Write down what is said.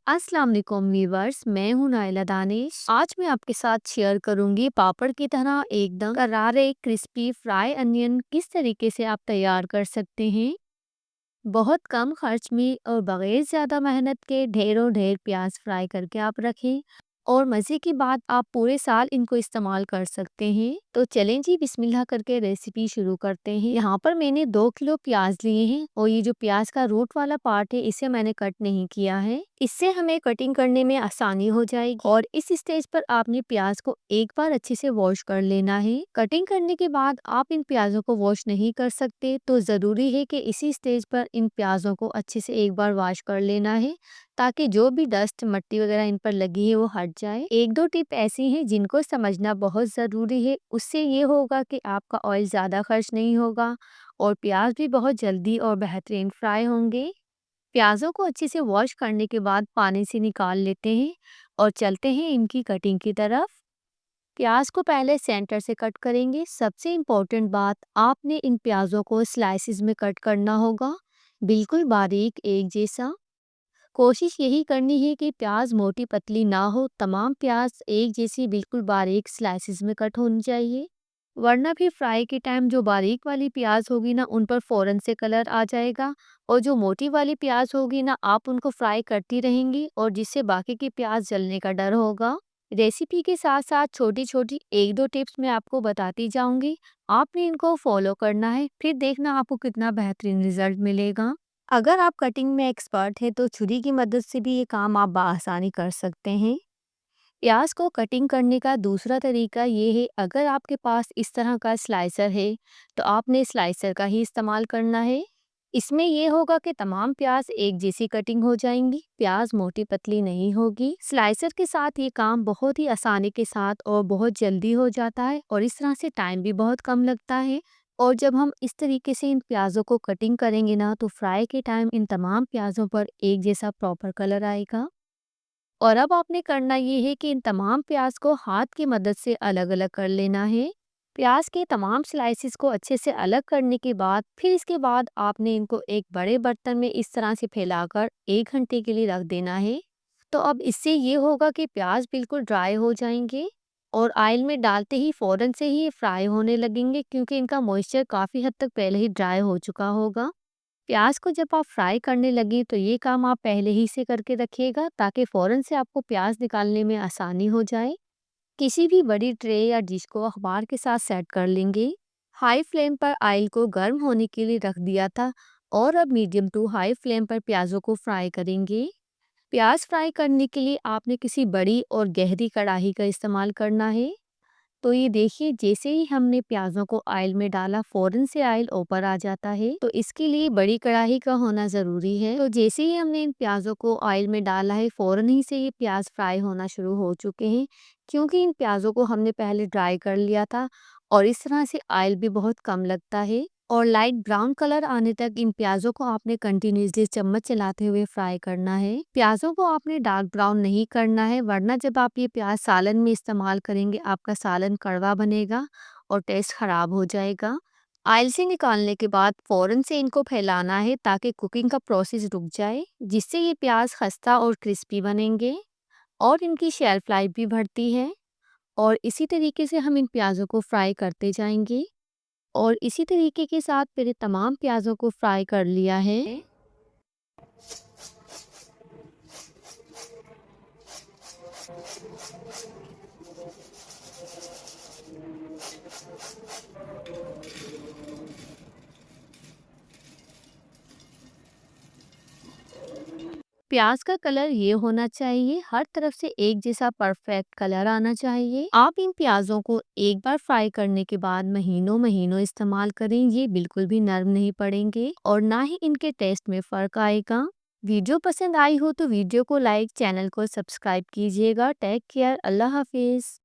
अस्सलाम वालेकुम वीवर्स, मैं हूं नाइला दानिश। आज मैं आपके साथ शेयर करूंगी पापड़ की तरह एकदम करारे क्रिस्पी फ्राई अनियन किस तरीके से आप तैयार कर सकते हैं। बहुत कम खर्च में और बगैर ज़्यादा मेहनत के ढेरों ढेर प्याज फ्राई करके आप रखें और मज़े की बात आप पूरे साल इनको इस्तेमाल कर सकते हैं। तो चलें जी, बिस्मिल्लाह करके रेसिपी शुरू करते हैं। यहाँ पर मैंने 2 किलो प्याज लिए हैं और ये जो प्याज का रूट वाला पार्ट है इसे मैंने कट नहीं किया है। इससे हमें कटिंग करने में आसानी हो जाएगी। और इस स्टेज पर आपने प्याज को एक बार अच्छे से वॉश कर लेना है। कटिंग करने के बाद आप इन प्याजों को वॉश नहीं कर सकते, तो ज़रूरी है कि इसी स्टेज पर इन प्याज़ों को अच्छे से एक बार वॉश कर लेना है, ताकि जो भी डस्ट मट्टी वगैरह इन पर लगी है वो हट जाए। एक दो टिप ऐसी हैं जिनको समझना बहुत ज़रूरी है। उससे ये होगा कि आपका ऑयल ज़्यादा खर्च नहीं होगा और प्याज भी बहुत जल्दी और बेहतरीन फ्राई होंगे। प्याज़ों को अच्छे से वॉश करने के बाद पानी से निकाल लेते हैं और चलते हैं इनकी कटिंग की तरफ। प्याज को पहले सेंटर से कट करेंगे। सबसे इम्पोर्टेंट बात, आपने इन प्याज़ों को स्लाइसिस में कट करना होगा, बिल्कुल बारीक एक जैसा। कोशिश यही करनी है कि प्याज मोटी पतली ना हो, तमाम प्याज एक जैसी बिल्कुल बारीक स्लाइसिस में कट होनी चाहिए। वरना भी फ्राई के टाइम जो बारीक वाली प्याज होगी ना, उन पर फ़ौरन से कलर आ जाएगा और जो मोटी वाली प्याज होगी ना, आप उनको फ्राई करती रहेंगी और जिससे बाकी की प्याज जलने का डर होगा। रेसिपी के साथ साथ छोटी छोटी एक दो टिप्स मैं आपको बताती जाऊंगी। आपने इनको फॉलो करना है, फिर देखना आपको कितना बेहतरीन रिजल्ट मिलेगा। अगर आप कटिंग में एक्सपर्ट हैं तो छुरी की मदद से भी ये काम आप बआसानी कर सकते हैं। प्याज को कटिंग करने का दूसरा तरीका ये है, अगर आपके पास इस तरह का स्लाइसर है तो आपने स्लाइसर का ही इस्तेमाल करना है। इसमें यह होगा कि तमाम प्याज एक जैसी कटिंग हो जाएंगी, प्याज मोटी पतली नहीं होगी। स्लाइसर के साथ ये काम बहुत ही आसानी के साथ और बहुत जल्दी हो जाता है और इस तरह से टाइम भी बहुत कम लगता है। और जब हम इस तरीके से इन प्याज़ों को कटिंग करेंगे ना, तो फ्राई के टाइम इन तमाम प्याज़ों पर एक जैसा प्रॉपर कलर आएगा। और अब आपने करना ये है कि इन तमाम प्याज को हाथ की मदद से अलग अलग कर लेना है। प्याज के तमाम स्लाइसिस को अच्छे से अलग करने के बाद फिर इसके बाद आपने इनको एक बड़े बर्तन में इस तरह से फैलाकर 1 घंटे के लिए रख देना है। तो अब इससे ये होगा कि प्याज बिल्कुल ड्राई हो जाएंगे और ऑयल में डालते ही फ़ौरन से ही फ्राई होने लगेंगे, क्योंकि इनका मॉइस्चर काफ़ी हद तक पहले ही ड्राई हो चुका होगा। प्याज को जब आप फ्राई करने लगे तो ये काम आप पहले ही से करके रखिएगा, ताकि फ़ौरन से आपको प्याज निकालने में आसानी हो जाए। किसी भी बड़ी ट्रे या डिश को अखबार के साथ सेट कर लेंगे। हाई फ्लेम पर ऑयल को गर्म होने के लिए रख दिया था और अब मीडियम टू हाई फ्लेम पर प्याज़ों को फ्राई करेंगे। प्याज फ्राई करने के लिए आपने किसी बड़ी और गहरी कढ़ाई का इस्तेमाल करना है। तो ये देखिए, जैसे ही हमने प्याज़ों को ऑयल में डाला फ़ौरन से ऑयल ऊपर आ जाता है, तो इसके लिए बड़ी कढ़ाई का होना ज़रूरी है। तो जैसे ही हमने इन प्याज़ों को ऑयल में डाला है, फ़ौरन ही से ये प्याज फ्राई होना शुरू हो चुके हैं, क्योंकि इन प्याज़ों को हमने पहले ड्राई कर लिया था और इस तरह से ऑयल भी बहुत कम लगता है। और लाइट ब्राउन कलर आने तक इन प्याज़ों को आपने कंटिन्यूसली चम्मच चलाते हुए फ्राई करना है। प्याज़ों को आपने डार्क ब्राउन नहीं करना है, वरना जब आप ये प्याज सालन में इस्तेमाल करेंगे आपका सालन कड़वा बनेगा और टेस्ट खराब हो जाएगा। ऑयल से निकालने के बाद फ़ौरन से इनको फैलाना है, ताकि कुकिंग का प्रोसेस रुक जाए, जिससे ये प्याज खस्ता और क्रिस्पी बनेंगे और इनकी शेल्फ लाइफ भी बढ़ती है। और इसी तरीके से हम इन प्याज़ों को फ्राई करते जाएंगे और इसी तरीके के साथ मैंने तमाम प्याज़ों को फ्राई कर लिया है। प्याज का कलर ये होना चाहिए, हर तरफ से एक जैसा परफेक्ट कलर आना चाहिए। आप इन प्याजों को एक बार फ्राई करने के बाद महीनों महीनों इस्तेमाल करें, ये बिल्कुल भी नरम नहीं पड़ेंगे और ना ही इनके टेस्ट में फ़र्क आएगा। वीडियो पसंद आई हो तो वीडियो को लाइक, चैनल को सब्सक्राइब कीजिएगा। टेक केयर, अल्लाह हाफिज़।